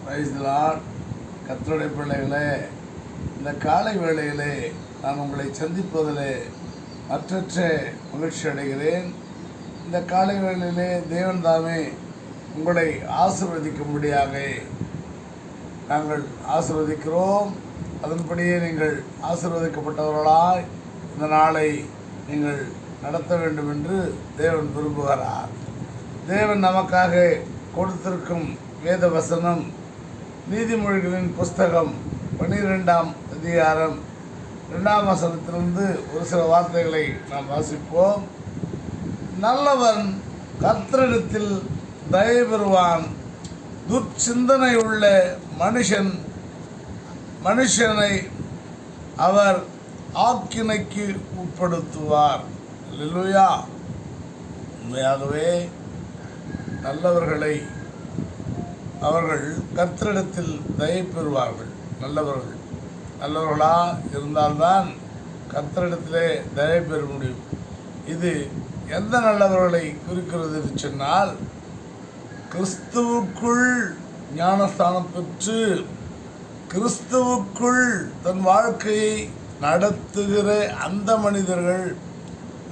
Praise the Lord. கர்த்தருடைய பிள்ளைகளே, இந்த காலை வேளையிலே நான் உங்களை சந்திப்பதிலே மற்றற்ற மகிழ்ச்சி அடைகிறேன். இந்த காலை வேளையிலே தேவன் தாமே உங்களை ஆசீர்வதிக்கும்படியாக நாங்கள் ஆசீர்வதிக்கிறோம். அதன்படியே நீங்கள் ஆசீர்வதிக்கப்பட்டவர்களாய் இந்த நாளை நீங்கள் நடத்த வேண்டும் என்று தேவன் விரும்புகிறார். தேவன் நமக்காக கொடுத்திருக்கும் வேத வசனம் நீதிமொழிகளின் புஸ்தகம் 12ஆம் அதிகாரம் 2ஆம் வசனத்திலிருந்து ஒரு சில வார்த்தைகளை நாம் வாசிப்போம். நல்லவன் கர்த்தரிடத்தில் தயை பெறுவான், துர்ச்சிந்தனை உள்ள மனுஷனை அவர் ஆக்கினைக்கு உட்படுத்துவார். அல்லேலூயா. உண்மையாகவே நல்லவர்களை அவர்கள் கர்த்தரிடத்தில் தயை பெறுவார்கள். நல்லவர்களாக இருந்தால்தான் கர்த்தரிடத்திலே தயை பெற முடியும். இது எந்த நல்லவர்களை குறிக்கிறது என்று சொன்னால், கிறிஸ்துவுக்குள் ஞானஸ்தானம் பெற்று கிறிஸ்துவுக்குள் தன் வாழ்க்கையை நடத்துகிற அந்த மனிதர்கள்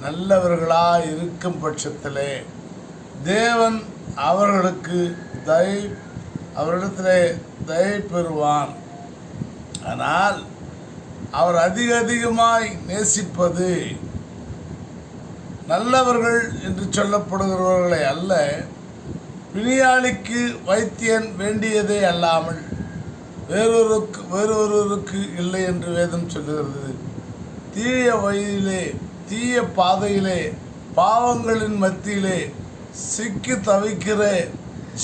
நல்லவர்களாக இருக்கும் பட்சத்திலே தேவன் அவரிடத்திலே தயை பெறுவான். ஆனால் அவர் அதிகமாய் நேசிப்பது நல்லவர்கள் என்று சொல்லப்படுகிறவர்களை அல்ல, பிணியாளிக்கு வைத்தியன் வேண்டியதே அல்லாமல் வேறொருவருக்கு இல்லை என்று வேதம் சொல்லுகிறது. தீய வழியிலே, தீய பாதையிலே, பாவங்களின் மத்தியிலே சிக்கி தவிக்கிற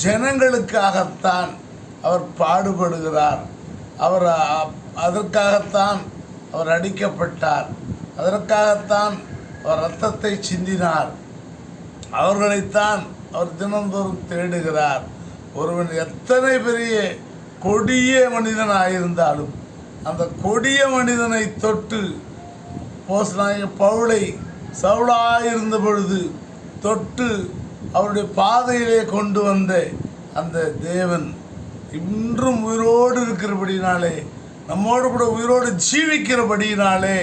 ஜனங்களுக்காகத்தான் அவர் பாடுபடுகிறார். அதற்காகத்தான் அவர் அடிக்கப்பட்டார். அதற்காகத்தான் அவர் இரத்தத்தை சிந்தினார். அவர்களைத்தான் அவர் தினந்தோறும் தேடுகிறார். ஒருவன் எத்தனை பெரிய கொடிய மனிதனாயிருந்தாலும் அந்த கொடிய மனிதனை தொட்டு பவுலை சவுலாயிருந்த பொழுது தொட்டு அவருடைய பாதையிலே கொண்டு வந்த அந்த தேவன் இன்றும் உயிரோடு இருக்கிறபடினாலே, நம்மோடு கூட உயிரோடு ஜீவிக்கிறபடியினாலே,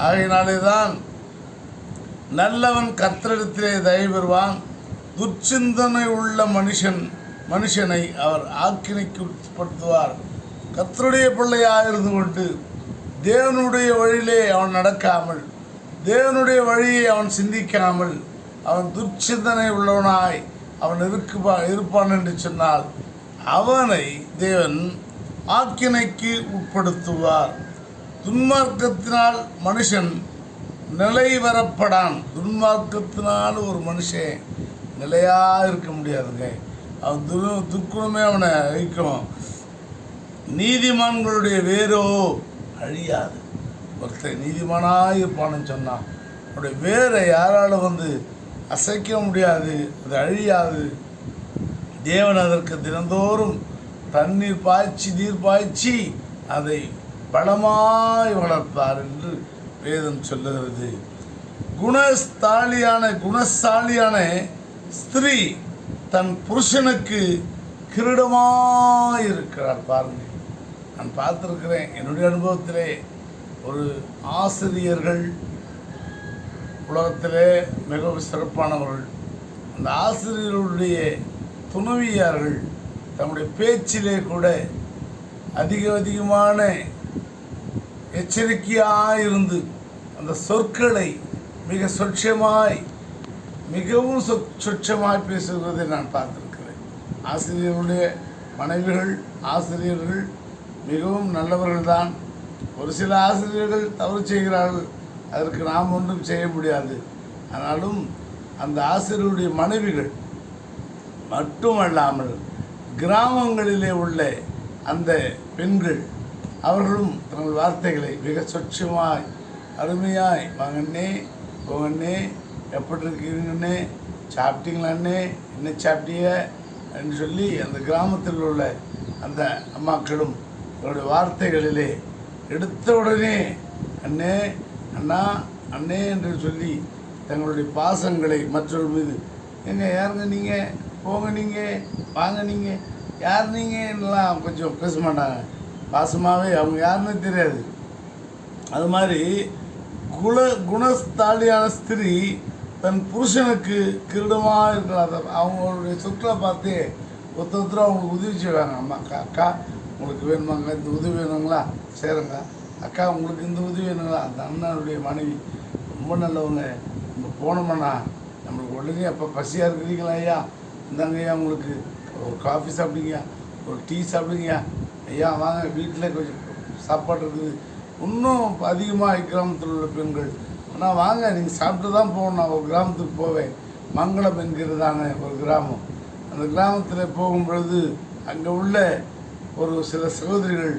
ஆகையினாலே தான் நல்லவன் கர்த்தரிடத்திலே தயை பெறுவான், துர்ச்சிந்தனை உள்ள மனுஷனை அவர் ஆக்கினைக்கு உட்படுத்துவார். கர்த்தருடைய பிள்ளையாக இருந்து கொண்டு தேவனுடைய வழியிலே அவன் நடக்காமல், தேவனுடைய வழியை அவன் சிந்திக்காமல், அவன் துர்ச்சிந்தனை உள்ளவனாய் அவன் இருப்பான் என்று சொன்னால் அவனை தேவன் ஆக்கினைக்கு உட்படுத்துவார். துன்மார்க்கத்தினால் மனுஷன் நிலை வரப்படான். துன்மார்க்கத்தினால் ஒரு மனுஷன் நிலையாக இருக்க முடியாதுங்க. அவன் துர்க்குணமே அவனை அழிக்கும். நீதிமான்களுடைய வேரோ அழியாது. ஒருத்தர் நீதிமானாக இருப்பான்னு சொன்னான், அவருடைய வேரை யாராலும் அசைக்க முடியாது, அது அழியாது. தேவன் அதற்கு தினந்தோறும் நீர் பாய்ச்சி அதை பலமாய் வளர்ப்பார் என்று வேதம் சொல்லுகிறது. குணசாலியான ஸ்திரீ தன் புருஷனுக்கு கிரீடமாயிருக்கிறார். பாருங்க, நான் பார்த்துருக்கிறேன். என்னுடைய அனுபவத்திலே ஒரு ஆசிரியர்கள் உலகத்திலே மிகவும் சிறப்பானவர்கள். அந்த ஆசிரியர்களுடைய துணைவியார்கள் தம்முடைய பேச்சிலே கூட அதிகமான எச்சரிக்கையாக இருந்து அந்த சொற்களை மிகவும் சொச்சமாய் பேசுவதை நான் பார்த்திருக்கிறேன். ஆசிரியர்களுடைய ஆசிரியர்கள் மிகவும் நல்லவர்கள்தான். ஒரு சில ஆசிரியர்கள் தவறு செய்கிறார்கள், அதற்கு நாம் ஒன்றும் செய்ய முடியாது. ஆனாலும் அந்த ஆசிரியருடைய மனைவிகள் மட்டுமல்லாமல் கிராமங்களிலே உள்ள அந்த பெண்கள் அவர்களும் தங்கள் வார்த்தைகளை மிக சொச்சமாய் அருமையாய், வாங்கண்ணே போங்கண்ணே, எப்படி இருக்கிறீங்கண்ணே, சாப்பிட்டீங்களாண்ணே, என்ன சாப்பிட்டீங்க என்று சொல்லி அந்த கிராமத்தில் உள்ள அந்த அம்மாக்களும் அவருடைய வார்த்தைகளிலே எடுத்த உடனே அண்ணே அண்ணா அண்ணே என்று சொல்லி தங்களுடைய பாசங்களை மற்றொரு மீது, யாருங்க நீங்கள், போங்க நீங்கள், வாங்க நீங்கள் யார் நீங்கலாம் கொஞ்சம் பேச மாட்டாங்க, பாசமாகவே அவங்க யாருன்னே தெரியாது. அது மாதிரி குணஸ்தாலியான ஸ்திரீ தன் புருஷனுக்கு கிரீடமாக இருக்கிறார். அவங்களுடைய சொற்களை பார்த்து ஒருத்தர் அவங்களுக்கு உதவி செய்வாங்க. அம்மா அக்கா உங்களுக்கு வேணுமாங்க, இந்த உதவி வேணுங்களா, சேருங்க. அக்கா உங்களுக்கு இந்த உதவி வேணுங்களா. அந்த அண்ணனுடைய மனைவி ரொம்ப நல்லவங்க. நம்ம போனோம்னா நம்மளுக்கு உடனே அப்போ பசியாக இருக்கிறீங்களா ஐயா, இந்தாங்க ஐயா உங்களுக்கு ஒரு காஃபி சாப்பிடுங்க, ஒரு டீ சாப்பிடுங்க ஐயா, வாங்க வீட்டில் கொஞ்சம் சாப்பாடு இருக்குது. இன்னும் அதிகமாக கிராமத்தில் உள்ள பெண்கள், ஆனால் வாங்க நீங்கள் சாப்பிட்டு தான் போகணும். நான் ஒரு கிராமத்துக்கு போவேன், மங்களம் என்கிறதான ஒரு கிராமம். அந்த கிராமத்தில் போகும் பொழுது அங்கே உள்ள ஒரு சில சகோதரிகள்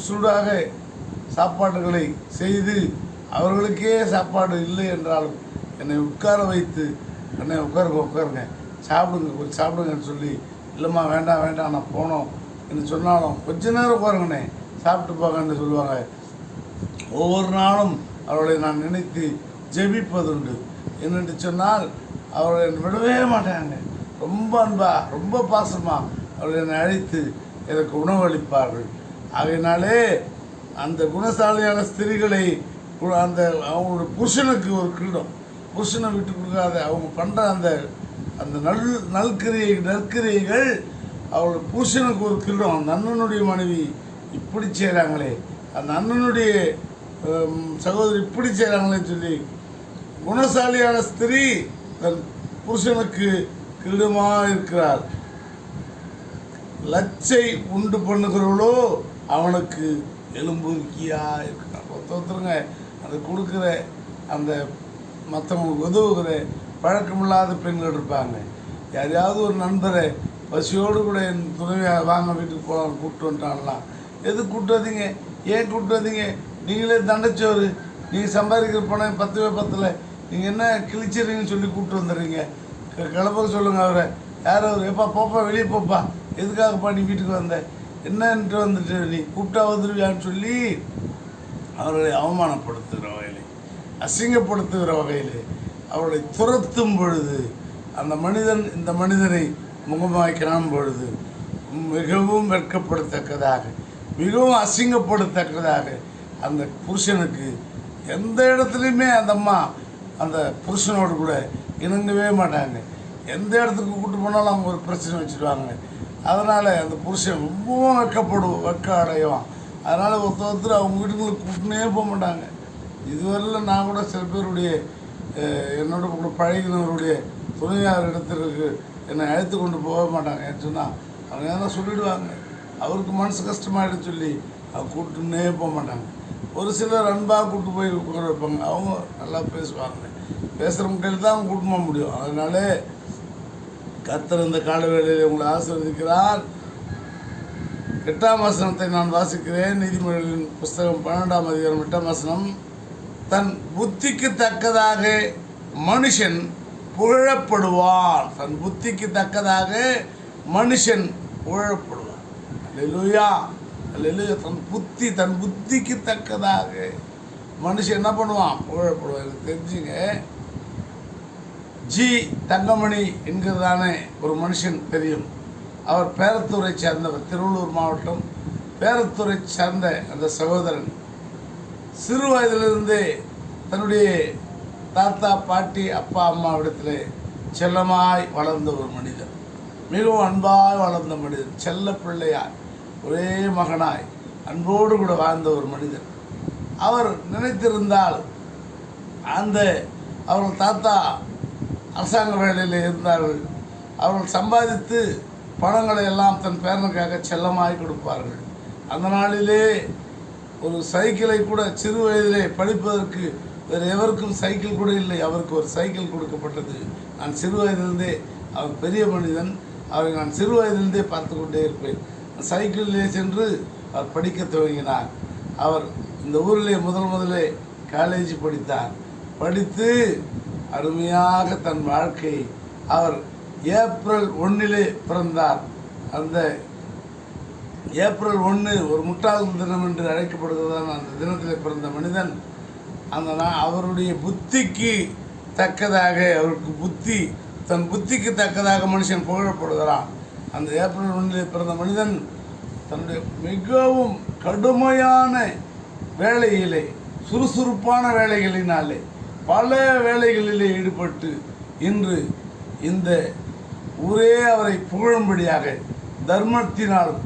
சூடாக சாப்பாடுகளை செய்து, அவர்களுக்கே சாப்பாடு இல்லை என்றாலும் என்னை உட்கார வைத்து, என்னை உட்காருங்க சாப்பிடுங்க, கொஞ்சம் சாப்பிடுங்கன்னு சொல்லி, இல்லைம்மா வேண்டாம் வேண்டாம் நான் போனோம் என்று சொன்னாலும் கொஞ்ச நேரம் உட்காருங்கண்ணே சாப்பிட்டு போங்கன்னு சொல்லுவாங்க. ஒவ்வொரு நாளும் அவர்களை நான் நினைத்து ஜெபிப்பதுண்டு. என்னென்று சொன்னால் அவர்களை விடவே மாட்டாங்க. ரொம்ப அன்பாக ரொம்ப பாசமாக அவர்களை என்னை அழைத்து எனக்கு உணவளிப்பார்கள். ஆகையினாலே அந்த குணசாலியான ஸ்திரீகளை அந்த அவங்களுடைய புருஷனுக்கு ஒரு கிரீடம், புருஷனை விட்டு கொடுக்காத அவங்க பண்ணுற அந்த அந்த நற்கிரியைகள் அவருடைய புருஷனுக்கு ஒரு கிரீடம். அந்த அண்ணனுடைய மனைவி இப்படி செய்கிறாங்களே, அந்த அண்ணனுடைய சகோதரி இப்படி செய்கிறாங்களேன்னு சொல்லி குணசாலியான ஸ்திரீ தன் புருஷனுக்கு கிரீடமாக இருக்கிறார். லச்சை உண்டு பண்ணுகிறவளோ அவனுக்கு எலும்புருக்கியாக இருக்கிறார். ஒருத்தருங்க அந்த கொடுக்குற அந்த மற்றவங்களுக்கு உதவுகிற பழக்கமில்லாத பெண்கள் இருப்பாங்க. யாரையாவது ஒரு நண்பரை பசியோடு கூட என் துணைவியாக வாங்க வீட்டுக்கு போகலாம் கூப்பிட்டு வந்துட்டாங்களாம். எது கூப்பிட்டு வந்தீங்க, ஏன் கூப்பிட்டு வந்தீங்க, நீங்களே தண்டச்சோறு, நீங்கள் சம்பாதிக்கிற பணம் 10 பத்தில் நீங்கள் என்ன கிழிச்சிடுறீங்கன்னு சொல்லி கூப்பிட்டு வந்துடுறீங்க. கிளப்ப சொல்லுங்கள் அவரை. யார் அவர், எப்பா போப்பா வெளியே போப்பா, எதுக்காகப்பா நீ வீட்டுக்கு வந்த, என்னன்ட்டு வந்துட்டு நீ கூப்பிட்டா வந்துடுவியான்னு சொல்லி அவர்களை அவமானப்படுத்துகிற வகையில், அசிங்கப்படுத்துகிற வகையில் அவர்களை துரத்தும் பொழுது, அந்த மனிதன் இந்த மனிதனை முகமாய் காணும் பொழுது மிகவும் வெட்கப்படத்தக்கதாக, மிகவும் அசிங்கப்படத்தக்கதாக அந்த புருஷனுக்கு எந்த இடத்துலையுமே அந்த அம்மா அந்த புருஷனோடு கூட இணங்கவே மாட்டாங்க. எந்த இடத்துக்கு கூப்பிட்டு போனாலும் அவங்க ஒரு பிரச்சனை வச்சுருவாங்க. அதனால் அந்த புருஷன் ரொம்பவும் வெட்க அடைவான். அதனால் ஒருத்தர் அவங்க வீட்டுங்களுக்கு கூப்பிட்டுனே போக மாட்டாங்க. இதுவரையில் நான் கூட சில பேருடைய என்னோட கூட பழகினவருடைய துணையார் இடத்திற்கு என்னை அழைத்து கொண்டு போக மாட்டாங்க. ஏன்னு சொன்னால் அவங்க எதனா சொல்லிவிடுவாங்க, அவருக்கு மனசு கஷ்டமாயிடுன்னு சொல்லி அவங்க கூப்பிட்டுன்னே போக மாட்டாங்க. ஒரு சிலர் அன்பாக கூப்பிட்டு போய் உட்கார வைப்பாங்க. அவங்க நல்லா பேசுவாங்க, பேசுகிற முட்டையில் தான் அவங்க கூப்பிட்டு போக முடியும். அதனால கர்த்தர் இந்த கால வேளையில் உங்களை ஆசீர்வதிக்கிறார். 8ஆம் வசனத்தை நான் வாசிக்கிறேன். நீதிமொழிகளின் புஸ்தகம் 12ஆம் அதிகாரம் 8ஆம் வசனம். தன் புத்திக்கு தக்கதாக மனுஷன் புகழப்படுவான். தன் புத்திக்கு தக்கதாக மனுஷன் புகழப்படுவான். அல்லேலூயா, அல்லேலூயா. தன் புத்திக்கு தக்கதாக மனுஷன் என்ன பண்ணுவான், புகழப்படுவான். எனக்கு தெரிஞ்சுங்க, ஜி தங்கமணி என்கிறதான ஒரு மனுஷன் தெரியும். அவர் பேரத்தூரை சேர்ந்தவர், திருவள்ளூர் மாவட்டம் பேரத்தூரை சேர்ந்த அந்த சகோதரன் சிறு வயதிலிருந்தே தன்னுடைய தாத்தா பாட்டி அப்பா அம்மாவிடத்தில் செல்லமாய் வளர்ந்த ஒரு மனிதன், மிகவும் அன்பாய் வளர்ந்த மனிதன், செல்ல பிள்ளையாய் ஒரே மகனாய் அன்போடு கூட வாழ்ந்த ஒரு மனிதன். அவர் நினைத்திருந்தால் அவர்கள் தாத்தா அரசாங்க வேலையில் இருந்தார்கள். அவர்கள் சம்பாதித்து பணங்களை எல்லாம் தன் பேரனுக்காக செல்லமாய் கொடுப்பார்கள். அந்த நாளிலே ஒரு சைக்கிளை கூட சிறு வயதிலே படிப்பதற்கு வேறு எவருக்கும் சைக்கிள் கூட இல்லை. அவருக்கு ஒரு சைக்கிள் கொடுக்கப்பட்டது. நான் சிறு வயதிலிருந்தே, அவர் பெரிய மனிதன், அவரை நான் சிறு வயதிலிருந்தே பார்த்து கொண்டே இருப்பேன். சைக்கிளிலே சென்று அவர் படிக்க துவங்கினார். அவர் இந்த ஊரிலே முதலே காலேஜ் படித்தார். படித்து அருமையாக தன் வாழ்க்கை, அவர் ஏப்ரல் 1 பிறந்தார். அந்த ஏப்ரல் 1 ஒரு முட்டாள் தினம் என்று அழைக்கப்படுகிறதான அந்த தினத்தில் பிறந்த மனிதன் அவருடைய புத்திக்கு தக்கதாக, அவருக்கு தன் புத்திக்கு தக்கதாக மனுஷன் புகழப்படுகிறான். அந்த ஏப்ரல் 1 பிறந்த மனிதன் தன்னுடைய மிகவும் கடுமையான வேலையிலே, சுறுசுறுப்பான வேலைகளினாலே, பல வேலைகளிலே ஈடுபட்டு இன்று இந்த ஊரே அவரை புகழும்படியாக தர்மத்தினாலும்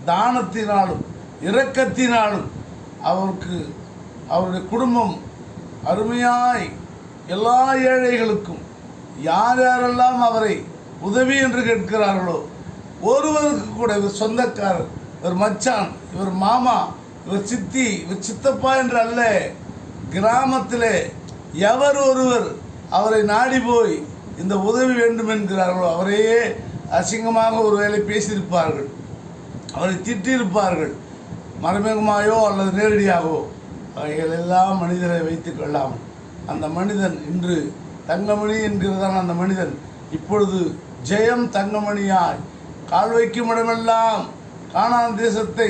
தானத்தினாலும் இரக்கத்தினாலும் அவருடைய குடும்பம் அருமையாய் எல்லா ஏழைகளுக்கும் யார் யாரெல்லாம் அவரை உதவி என்று கேட்கிறார்களோ ஒருவருக்கு கூட இவர் சொந்தக்காரர், இவர் மச்சான், இவர் மாமா, இவர் சித்தி, இவர் சித்தப்பா என்று அல்ல, கிராமத்திலே எவர் ஒருவர் அவரை நாடி போய் இந்த உதவி வேண்டும் என்கிறார்களோ அவரையே அசிங்கமாக ஒரு வேளை பேசியிருப்பார்கள், அவரை திட்டியிருப்பார்கள், மறைமுகமாயோ அல்லது நேரடியாகவோ. அவைகள் எல்லாம் மனிதரை வைத்துக் கொள்ளாமல் அந்த மனிதன் இன்று தங்கமணி என்கிறதான அந்த மனிதன் இப்பொழுது ஜெயம் தங்கமணியாய் கால் வைக்கும் இடமெல்லாம் கானான் தேசத்தை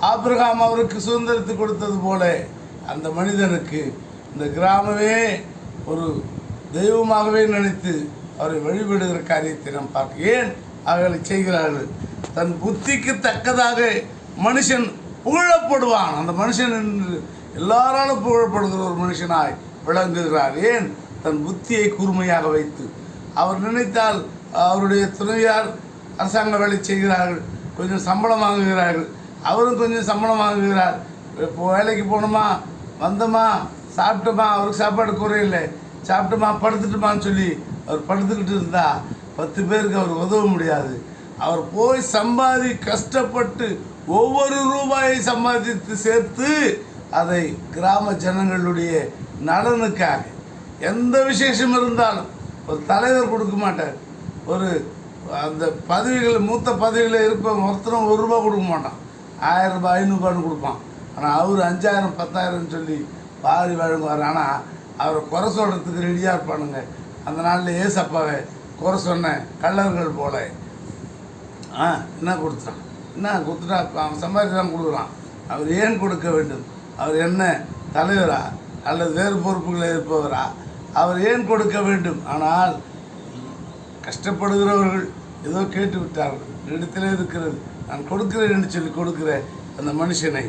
ஆபிரகாம் அவருக்கு சுதந்திரத்து கொடுத்தது போல அந்த மனிதனுக்கு இந்த கிராமமே ஒரு தெய்வமாகவே நினைத்து அவரை வழிபடுகிற காரியத்தை நாம் பார்க்க. ஏன் அவர்களை செய்கிறார்கள்? தன் புத்திக்கு தக்கதாக மனுஷன் புகழப்படுவான். அந்த மனுஷன் என்று எல்லாராலும் புகழப்படுகிற ஒரு மனுஷனாய் விளங்குகிறார். ஏன்? தன் புத்தியை கூர்மையாக வைத்து. அவர் நினைத்தால் அவருடைய துணையார் அரசாங்க வேலை செய்கிறார்கள், கொஞ்சம் சம்பளம் வாங்குகிறார்கள், அவரும் கொஞ்சம் சம்பளம் வாங்குகிறார். இப்போ வேலைக்கு போகணுமா, வந்தோமா, சாப்பிட்டோமா, அவருக்கு சாப்பாடு குறையில்லை, சாப்பிட்டோமா படுத்துட்டோமான்னு சொல்லி அவர் படுத்துக்கிட்டு இருந்தால் 10 பேருக்கு அவர் உதவ முடியாது. அவர் போய் கஷ்டப்பட்டு ஒவ்வொரு ரூபாயை சம்பாதித்து சேர்த்து அதை கிராம ஜனங்களுடைய நலனுக்காக, எந்த விசேஷம் இருந்தாலும் ஒரு தலைவர் கொடுக்க மாட்டார். ஒரு அந்த பதவிகள் மூத்த பதவியில் இருப்பவங்க ஒருத்தரும் ₹1 கொடுக்க மாட்டான், 1000 ரூபாய் 500 ரூபான்னு கொடுப்பான். ஆனால் அவர் 5000 10,000 சொல்லி வாரி வழங்குவார். ஆனால் அவரை குறை சொல்கிறதுக்கு ரெடியாக இருப்பானுங்க. அந்த நாளில் ஏசப்பாவை குறை சொன்ன கள்ளர்கள் போல என்ன கொடுத்துட்டான், என்ன கொடுத்துட்டா அவன் சம்பாதிச்சு தான் கொடுக்குறான். அவர் ஏன் கொடுக்க வேண்டும்? அவர் என்ன தலைவரா அல்லது வேறு பொறுப்புகளில் இருப்பவரா? அவர் ஏன் கொடுக்க வேண்டும்? ஆனால் கஷ்டப்படுகிறவர்கள் ஏதோ கேட்டு விட்டார்கள், இடத்திலே இருக்கிறது, நான் கொடுக்கிறேன் என்று சொல்லி கொடுக்கிற அந்த மனுஷனை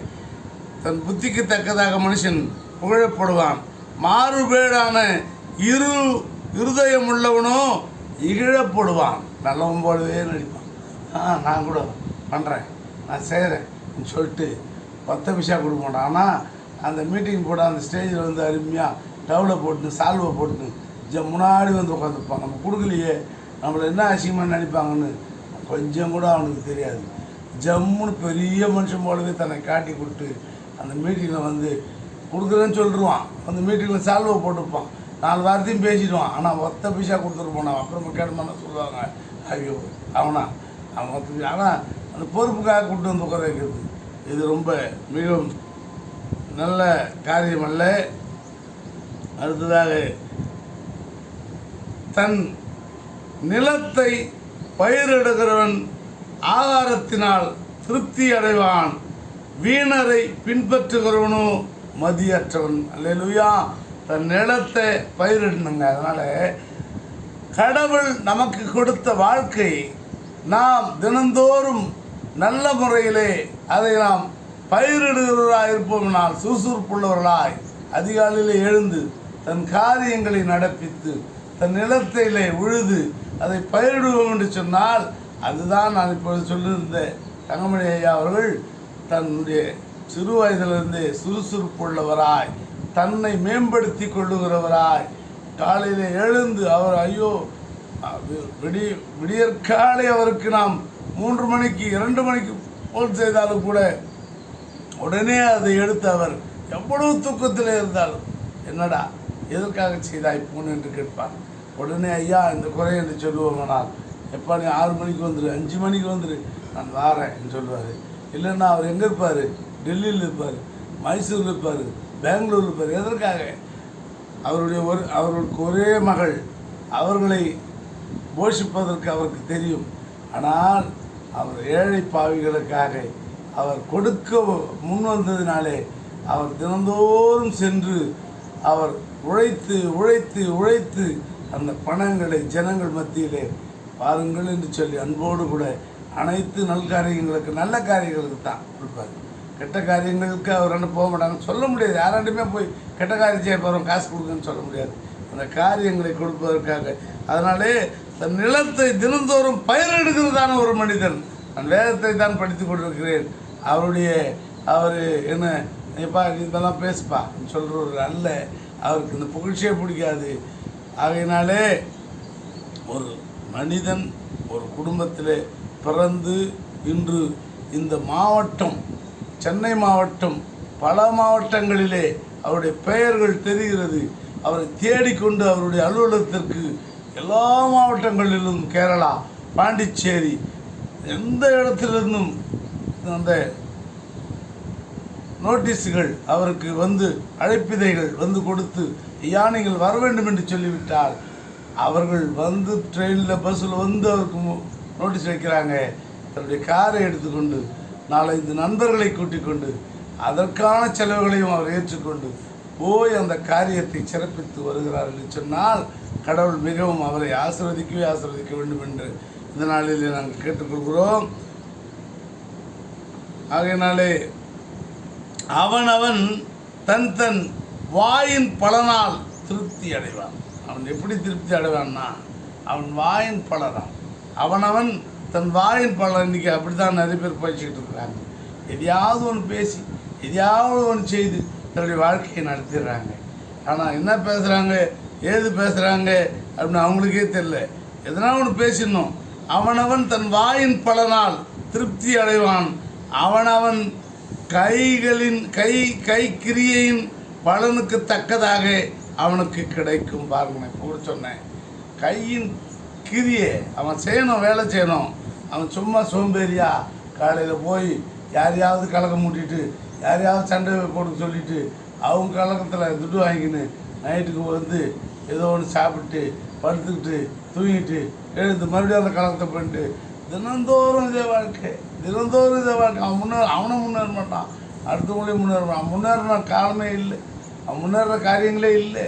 தன் புத்திக்கு தக்கதாக மனுஷன் புகழப்படுவான். மாறுபேடான இருதயம் உள்ளவனோ இகழப்படுவான். நல்லவன் போலவே நடிப்பான். நான் கூட பண்ணுறேன், நான் செய்கிறேன் சொல்லிட்டு 10 பைசா கொடுக்க மாட்டான். ஆனால் அந்த மீட்டிங் போட அந்த ஸ்டேஜில் வந்து அருமையாக டவுலை போட்டுன்னு சால்வை போட்டுன்னு முன்னாடி வந்து உட்காந்துருப்பான். நம்ம கொடுக்கலையே, நம்மளை என்ன அசிங்கமாக நினைப்பாங்கன்னு கொஞ்சம் கூட அவனுக்கு தெரியாது. ஜம்முன்னு பெரிய மனுஷன் போலவே தன்னை காட்டி கொடுத்து அந்த மீட்டிங்கில் வந்து கொடுக்குறேன்னு சொல்லிடுவான். அந்த மீட்டிங்கில் சால்வை போட்டுருப்பான், 4 வாரத்தையும் பேசிடுவான். ஆனால் 10 பைசா கொடுத்துட்டு போனான். அப்புறம் கேட்டமான சொல்லுவாங்க, ஐயோ அவன் 10. ஆனால் அந்த பொறுப்புக்காக கூப்பிட்டு வந்து உட்கார வைக்கிறது இது ரொம்ப மிகவும் நல்ல காரியம் அல்ல. அடுத்ததாக, தன் நிலத்தை பயிரிடுகிறவன் ஆகாரத்தினால் திருப்தி அடைவான், வீணரை பின்பற்றுகிறவனோ மதியற்றவன். அல்லேலூயா. தன் நிலத்தை பயிரிடணுங்க. அதனால் கடவுள் நமக்கு கொடுத்த வாழ்க்கை நாம் தினந்தோறும் நல்ல முறையிலே அதை நாம் பயிரிடுகிறவர்களாக இருப்போம்னால், சுறுசுறுப்புள்ளவர்களாய் அதிகாலையில் எழுந்து தன் காரியங்களை நடப்பித்து தன் நிலத்திலே உழுது அதை பயிரிடுவோம் என்று சொன்னால், அதுதான் நான் இப்பொழுது சொல்லியிருந்த தங்கமணி ஐயா அவர்கள் தன்னுடைய சிறு வயதிலிருந்தே சுறுசுறுப்புள்ளவராய் தன்னை மேம்படுத்தி கொள்ளுகிறவராய் காலையில் எழுந்து அவர் விடியற்காலை அவருக்கு நாம் 3 மணிக்கு 2 மணிக்கு போல் செய்தாலும் கூட உடனே அதை எடுத்து அவர் எவ்வளவு தூக்கத்தில் இருந்தாலும், என்னடா எதற்காக செய்தாய் போன் என்று கேட்பார். உடனே ஐயா இந்த குறை என்று சொல்லுவோம்னால், எப்போ நீ 6 மணிக்கு வந்துடு, 5 மணிக்கு வந்துடு, நான் வாரேன் சொல்லுவார். இல்லைன்னா அவர் எங்கே இருப்பார்? டெல்லியில் இருப்பார், மைசூரில் இருப்பார், பெங்களூரில் இருப்பார். எதற்காக? அவர்களுக்கு ஒரே மகள், அவர்களை போஷிப்பதற்கு அவருக்கு தெரியும். ஆனால் அவர் ஏழை பாவிகளுக்காக அவர் கொடுக்க முன் வந்ததினாலே அவர் தினந்தோறும் சென்று அவர் உழைத்து உழைத்து உழைத்து அந்த பணங்களை ஜனங்கள் மத்தியிலே பாருங்கள் என்று சொல்லி அன்போடு கூட அனைத்து நல்காரியங்களுக்கு நல்ல காரியங்களுக்கு தான் கொடுப்பார். கெட்ட காரியங்களுக்கு அவர் ரெண்டு போக மாட்டாங்க, சொல்ல முடியாது. யாராண்டுமே போய் கெட்ட காரியம் செய்ய போகிறோம் காசு கொடுக்குன்னு சொல்ல முடியாது. அந்த காரியங்களை கொடுப்பதற்காக. அதனாலே தன் நிலத்தை தினந்தோறும் பயிரெடுக்கிறதான ஒரு மனிதன். நான் வேதத்தை தான் படித்து கொண்டிருக்கிறேன். அவர் என்ன நீப்பா இதெல்லாம் பேசுப்பா சொல்கிறவர் அல்ல. அவருக்கு இந்த புகழ்ச்சியே பிடிக்காது. ஆகையினாலே ஒரு மனிதன் ஒரு குடும்பத்தில் பிறந்து இன்று இந்த மாவட்டம், சென்னை மாவட்டம், பல மாவட்டங்களிலே அவருடைய பெயர்கள் தெரிகிறது. அவரை தேடிக்கொண்டு அவருடைய அலுவலகத்திற்கு எல்லா மாவட்டங்களிலும், கேரளா, பாண்டிச்சேரி, எந்த இடத்திலிருந்தும் அந்த நோட்டீஸுகள் அவருக்கு வந்து அழைப்பிதைகள் வந்து கொடுத்து, ஐயா நீங்கள் வர வேண்டும் என்று சொல்லிவிட்டால் அவர்கள் வந்து ட்ரெயினில் பஸ்ஸில் வந்து அவருக்கு நோட்டீஸ் வைக்கிறாங்க. தன்னுடைய காரை எடுத்துக்கொண்டு 4-5 நண்பர்களை கூட்டிக் கொண்டு அதற்கான செலவுகளையும் அவர் ஏற்றுக்கொண்டு போய் அந்த காரியத்தை சிறப்பித்து வருகிறார் என்று சொன்னால் கடவுள் மிகவும் அவரை ஆசீர்வதிக்க வேண்டும் என்று இந்த நாளிலே நாங்கள் கேட்டுக்கொள்கிறோம். ஆகையினாலே அவன் தன் தன் வாயின் பலனால் திருப்தி அடைவான். அவன் எப்படி திருப்தி அடைவான்னா, அவன் வாயின் பலனான். அவன் தன் வாயின் பலன். இன்றைக்கி அப்படி தான் நிறைய பேர் படிச்சுக்கிட்டு இருக்கிறாங்க. எதையாவது ஒன்று பேசி எதையாவது ஒன்று செய்து தன்னுடைய வாழ்க்கையை நடத்திடுறாங்க. ஆனால் என்ன பேசுகிறாங்க, ஏது பேசுகிறாங்க அப்படின்னு அவங்களுக்கே தெரியல. எதனா ஒன்று பேசிடணும். அவனவன் தன் வாயின் பலனால் திருப்தி அடைவான். அவனவன் கை கிரியையின் பலனுக்கு தக்கதாக அவனுக்கு கிடைக்கும். பாருங்க, கூட சொன்னேன், கையின் கிரியை அவன் செய்யணும், வேலை செய்யணும். அவன் சும்மா சோம்பேறியா காலையில் போய் யாரையாவது கலகம் மூட்டிட்டு யாரையாவது சண்டை போட்டு சொல்லிவிட்டு அவங்க கலகத்தில் துட்டு வாங்கின்னு நைட்டுக்கு வந்து ஏதோ ஒன்று சாப்பிட்டு படுத்துக்கிட்டு தூங்கிட்டு எழுந்து மறுபடியும் அந்த கலகத்தை பண்ணிட்டு தினந்தோறும் இதே வாழ்க்கை. அவனும் முன்னேற மாட்டான், அடுத்தவங்களையும் முன்னேறான். முன்னேறின காலமே இல்லை, அவன் முன்னேற காரியங்களே இல்லை.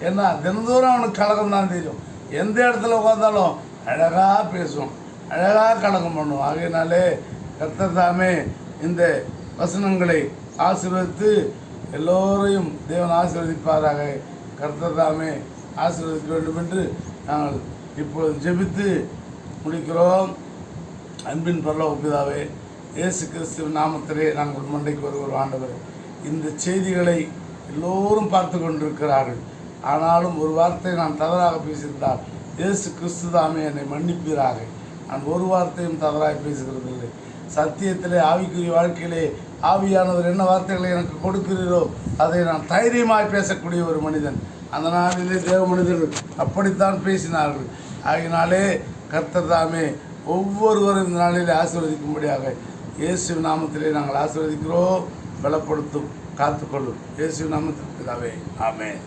ஏன்னா தினந்தோறும் அவனுக்கு கலகம் தான் தெரியும். எந்த இடத்துல உட்காந்தாலும் அழகாக பேசுவோம், அழகாக கலகம் பண்ணுவோம். ஆகையினாலே கர்த்தர் தாமே இந்த வசனங்களை ஆசீர்வதித்து எல்லோரையும் தேவன் ஆசீர்வதிப்பாராக. கர்த்தர் தாமே ஆசீர்வதிக்க வேண்டும் என்று நாங்கள் இப்போது ஜெபித்து முடிக்கிறோம். அன்பின் பரலோக பிதாவே, இயேசு கிறிஸ்துவின் நாமத்திலே நாங்கள் மண்டைக்கு வருகிற ஆண்டவர், இந்த செய்திகளை எல்லோரும் பார்த்து கொண்டிருக்கிறார்கள். ஆனாலும் ஒரு வார்த்தை நான் தவறாக பேசியிருந்தால் இயேசு கிறிஸ்து தாமே என்னை மன்னிப்பீராக. நான் ஒரு வார்த்தையும் தவறாக பேசுகிறதில்லை. சத்தியத்திலே ஆவிக்குரிய வாழ்க்கையிலே ஆவியானவர் என்ன வார்த்தைகளை எனக்கு கொடுக்கிறீரோ அதை நான் தைரியமாய் பேசக்கூடிய ஒரு மனிதன். அந்த நாளிலே தேவ மனிதர்கள் அப்படித்தான் பேசினார்கள். ஆகினாலே கர்த்தர் தாமே ஒவ்வொருவரும் இந்த நாளிலே ஆசீர்வதிக்கும்படியாக இயேசு நாமத்திலே நாங்கள் ஆசீர்வதிக்கிறோம். பலப்படுத்தும், காத்துக்கொள்ளும். இயேசு நாமத்திற்கு தாவே ஆமென்.